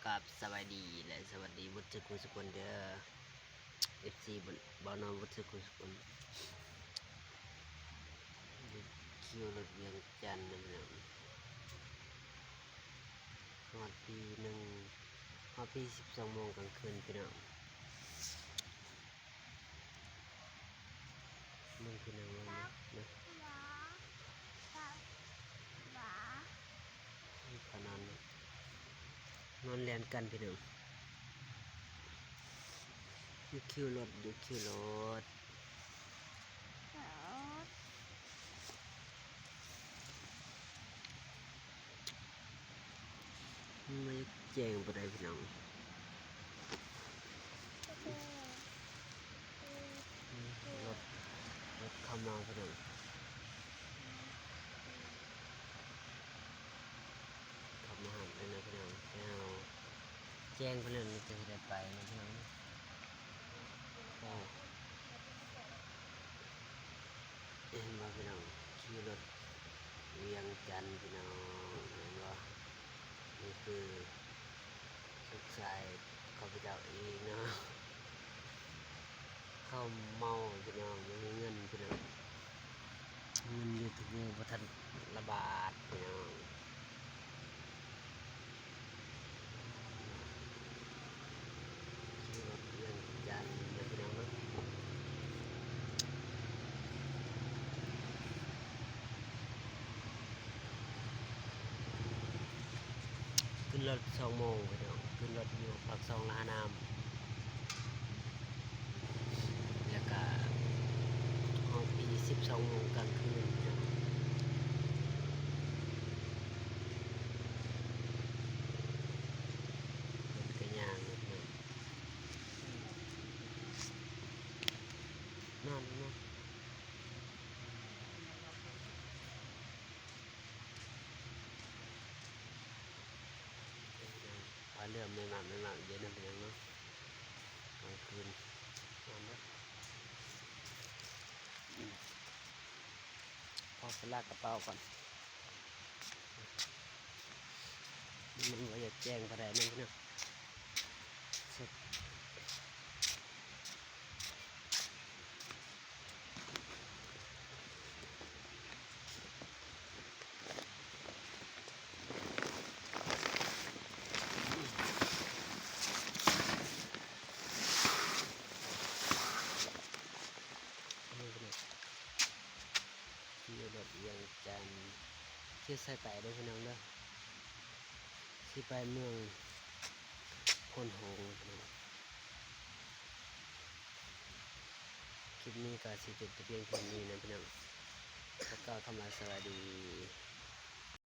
กับสวัสดีและสวัสดีบุตรคุณสกุลเด้อFC บ่าวนอนบุตรคุณสกุลคิวรถเวียงจันทร์นั่นแหละฮอดปีหนึ่งฮอดปี12 โมงกลางคืนพี่น้องมึงพี่น้องว่านะขนอนนอนเรียนกันพี่น้องอยู่คิวรถไม่แจ้งบ่ได้พี่น้องรถเข้ามาพี่น้องขับมาหันเลยนะพี่น้องแจ้งเพื่อนจะได้ไปนะพี่น้องเห็นว่าพี่น้องขี่รถเวียงจันทร์พี่น้องเห็นว่านี่คือสุดใจข้าพเจ้าเองเนาะเข้าเมาพี่น้องไม่มีเงินพี่น้องเงินอยู่ทุกมือพระท่านระบาดพี่น้องขี่รถเวียงจันทร์นะพี่น้องเนาะขึ้นรถ2 โมงพี่น้องขึ้นรถอยู่ปากซองลาน้ำแล้วก็ห้องปี12 โมงกลางคืนพี่น้องเป็นกระยางพี่น้องนอนเนาะพาเรื่องไม่มาเย็นนะพี่น้องเนาะกลางคืนนอนเนาะพอไปลากกระเป๋าก่อนมันว่าจะแจ้งอะไรนั่นพี่น้องที่รถเวียงจันทร์ที่ใส่ไต่ด้วยพี่น้องเด้อที่ไปเมืองพนหงส์คลิปนี้ก็สิจบแต่เพียงแค่นี้นะพี่น้องแล้วก็เข้ามาสวัสดี